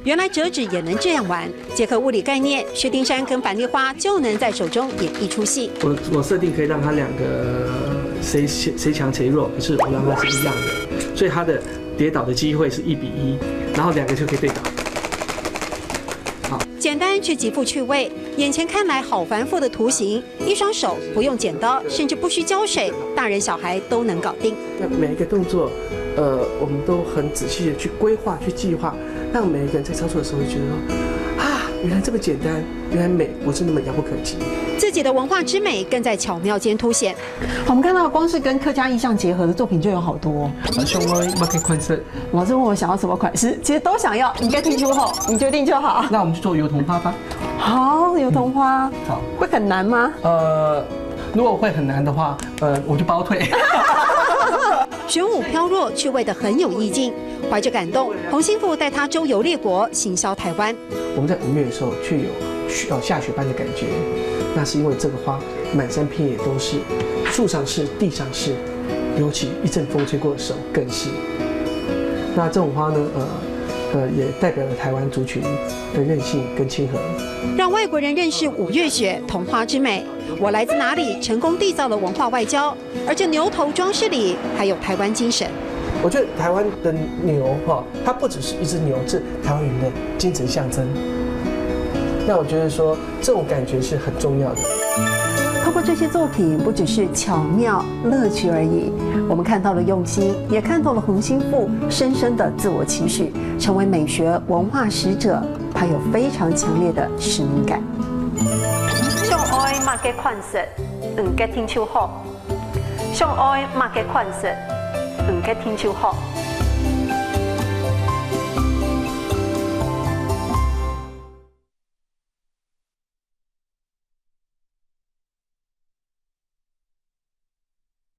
原来折纸也能这样玩，结合物理概念，薛丁山跟樊梨花就能在手中演一出戏。我设定可以让他两个谁强谁弱，可是我让他是一样的，所以他的跌倒的机会是1比1，然后两个就可以对倒。简单却极富趣味，眼前看来好繁复的图形，一双手不用剪刀，甚至不需浇水，大人小孩都能搞定。那每一个动作，我们都很仔细的去规划、去计划，让每一个人在操作的时候就觉得说，啊，原来这么简单，原来美不是那么遥不可及。自己的文化之美更在巧妙间凸显。我们看到光是跟客家意象结合的作品就有好多。像我market款式，老师问我想要什么款式，其实都想要，你该听出后，你决定就好。那我们去做油桐花吧。好，油桐花，好，会很难吗？如果会很难的话，我就包退。玄武飘若，趣味的很有意境。怀着感动，洪兴富带他周游列国，行销台湾。我们在5月的时候却有下雪般的感觉，那是因为这个花满山遍野都是，树上是，地上是，尤其一阵风吹过的时候更是。那这种花呢，也代表了台湾族群的韧性跟亲和，让外国人认识5月雪桐花之美。我来自哪里？成功缔造了文化外交，而这牛头装饰里还有台湾精神。我觉得台湾的牛它不只是一只牛，是台湾人的精神象征。那我觉得说这种感觉是很重要的。透过这些作品，不只是巧妙乐趣而已，我们看到了用心，也看到了洪兴富深深的自我期许，成为美学文化使者，他有非常强烈的使命感。上爱物嘅款式，嘅天超好。上爱物嘅款式，嘅天超好。